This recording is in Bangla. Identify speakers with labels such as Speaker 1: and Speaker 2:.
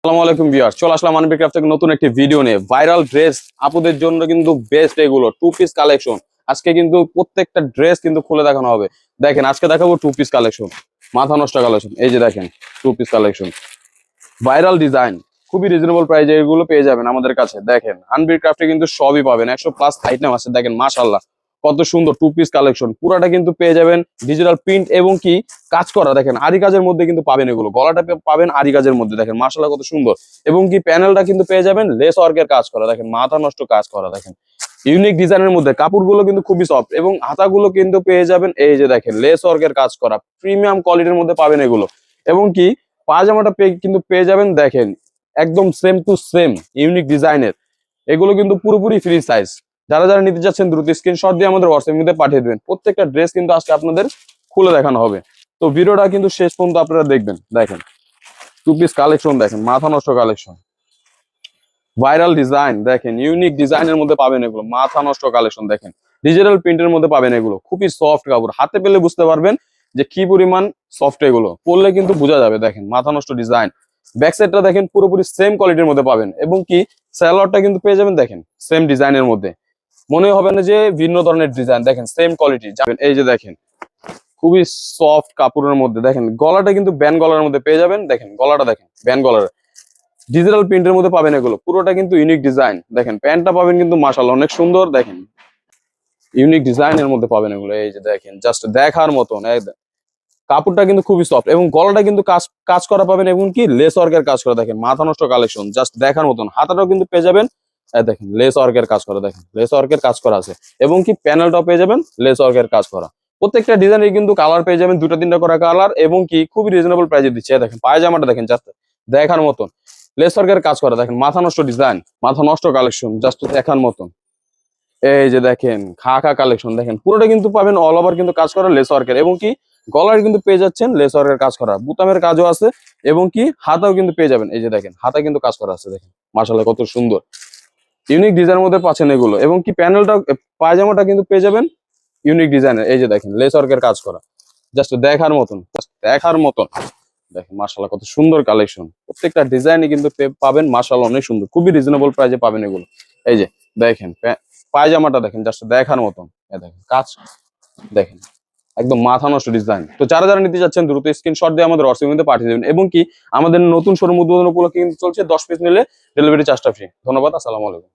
Speaker 1: আসসালামু আলাইকুম ভিউয়ার্স, চলে আসলাম মানবিক ক্রাফট থেকে নতুন একটি ভিডিও নিয়ে। ভাইরাল ড্রেস আপুদের জন্য কিন্তু বেস্ট এগুলো টু পিস কালেকশন। আজকে কিন্তু প্রত্যেকটা ড্রেস কিন্তু খুলে দেখানো হবে। দেখেন আজকে দেখাবো টু পিস কালেকশন, মাথা নষ্ট কালেকশন। এই যে দেখেন two piece collection, viral design, খুবই রিজনেবল প্রাইসে এগুলো পেয়ে যাবেন আমাদের কাছে। দেখেন আনবির ক্রাফটে কিন্তু সবই পাবেন, 100+ আইটেম আছে। দেখেন মাশাআল্লাহ কত সুন্দর টু পিস কালেকশন, পুরাটা কিন্তু পেয়ে যাবেন ডিজিটাল প্রিন্ট এবং কি কাজ করা। দেখেন আরি কাজের মধ্যে কিন্তু পাবেন এগুলো, গলাটা পাবেন আরি কাজের মধ্যে। দেখেন মাশাআল্লাহ কত সুন্দর, এবং কি প্যানেলটা কিন্তু পেয়ে যাবেন লেস ওয়ার্কের কাজ করা। দেখেন মাথা নষ্ট কাজ করা। দেখেন ইউনিক ডিজাইনের মধ্যে কাপড়গুলো কিন্তু খুবই সফট, এবং হাতাগুলো কিন্তু পেয়ে যাবেন এই যে দেখেন লেস ওয়ার্কের কাজ করা, প্রিমিয়াম কোয়ালিটির মধ্যে পাবেন এগুলো। এবং কি পায়জামাটা কিন্তু পেয়ে যাবেন দেখেন একদম সেম টু সেম ইউনিক ডিজাইনের। এগুলো কিন্তু পুরোপুরি ফ্রি সাইজ। যারা যারা নিতে যাচ্ছেন দ্রুত স্ক্রিনশট দিয়ে আমাদের হোয়াটসঅ্যাপ মধ্যে পাঠিয়ে দেবেন। প্রত্যেকটা ড্রেস কিন্তু আজকে আপনাদের খুলে দেখানো হবে, তো ভিডিওটা কিন্তু শেষ পর্যন্ত আপনারা দেখবেন। দেখেন টু পিস কালেকশন, দেখেন মাথা নষ্ট কালেকশন, ভাইরাল ডিজাইন, দেখেন ইউনিক ডিজাইনের মধ্যে পাবেন এগুলো, মাথা নষ্ট কালেকশন। দেখেন ডিজিটাল প্রিন্টের মধ্যে পাবেন এগুলো, খুবই সফট কাপড়, হাতে পেলে বুঝতে পারবেন যে কি পরিমাণ সফট এগুলো, পরলে কিন্তু বোঝা যাবে। দেখেন মাথা নষ্ট ডিজাইন, ব্যাক সাইডটা দেখেন পুরোপুরি সেম কোয়ালিটির মধ্যে পাবেন, এবং কি স্যালোয়ারটা কিন্তু পেয়ে যাবেন দেখেন সেম ডিজাইনের মধ্যে। মনে হবে না যে ভিন্ন ধরনের ডিজাইন, দেখেন সেম কোয়ালিটি যাবেন। এই যে দেখেন খুবই সফট কাপড়ের মধ্যে, দেখেন গলাটা কিন্তু ব্যান গলার মধ্যে পেয়ে যাবেন। দেখেন গলাটা দেখেন ব্যান গলার, ডিজিটাল প্রিন্টের মধ্যে পাবেন এগুলো, পুরোটা কিন্তু ইউনিক ডিজাইন। দেখেন প্যান্টটা পাবেন কিন্তু মাশাআল্লাহ অনেক সুন্দর। দেখেন ইউনিক ডিজাইনের মধ্যে পাবেন এগুলো, এই যে দেখেন জাস্ট দেখার মতন। কাপড়টা কিন্তু খুবই সফট, এবং গলাটা কিন্তু কাজ কাজ করা পাবেন, এবং কি লেস ওয়ার্কের কাজ করা। দেখেন মাথা নষ্ট কালেকশন, জাস্ট দেখার মতন। হাতাটাও কিন্তু পেয়ে যাবেন দেখেন লেস ওয়ার্কের কাজ করা। দেখেন লেস ওয়ার্কের কাজ করা আছে, এবং কি প্যানেলটাও পেয়ে যাবেন লেস ওয়ার্কের কাজ করা। প্রত্যেকটা ডিজাইনের কিন্তু কালার পেয়ে যাবেন, দুটা তিনটা করে কালার, এবং কি খুবই রিজনেবল প্রাইসে দিচ্ছে। দেখেন পায়জামাটা দেখেন জাস্ট দেখার মতন, লেস ওয়ার্কের কাজ করা। দেখেন মাথা নষ্ট ডিজাইন, মাথা নষ্ট কালেকশন, জাস্ট দেখার মতন। এই যে দেখেন খা কালেকশন, দেখেন পুরোটা কিন্তু পাবেন অল ওভার কিন্তু কাজ করা লেস ওয়ার্কের, এবং কি গলার কিন্তু পেয়ে যাচ্ছেন লেস ওয়ার্কের কাজ করা, বুতামের কাজও আছে, এবং কি হাতাও কিন্তু পেয়ে যাবেন। এই যে দেখেন হাতা কিন্তু কাজ করা আছে। দেখেন মাশাআল্লাহ কত সুন্দর ইউনিক ডিজাইনের মধ্যে পাচ্ছেন এগুলো, এবং কি প্যানেলটা পায়জামাটা কিন্তু পেয়ে যাবেন ইউনিক ডিজাইনের। এই যে দেখেন লেস ওয়ার্কের কাজ করা, জাস্ট দেখার মতন, জাস্ট দেখার মতন। দেখেন মাশাআল্লাহ কত সুন্দর কালেকশন, প্রত্যেকটা ডিজাইনই কিন্তু পাবেন মাশাআল্লাহ অনেক সুন্দর, খুবই রিজনেবল প্রাইসে পাবেন এগুলো। এই যে দেখেন পায়জামাটা দেখেন জাস্ট দেখার মতন। দেখেন কাজ দেখেন একদম মাথা নষ্ট ডিজাইন। তো যারা যারা নিতে যাচ্ছেন দ্রুত স্ক্রিনশট দিয়ে আমাদের হোয়াটসঅ্যাপে মধ্যে পাঠিয়ে দেবেন, এবং কি আমাদের নতুন শোরুম উদ্বোধন উপলক্ষে কিন্তু চলছে 10 পিস নিলে ডেলিভারি চার্জটা ফ্রি। ধন্যবাদ, আসসালামু আলাইকুম।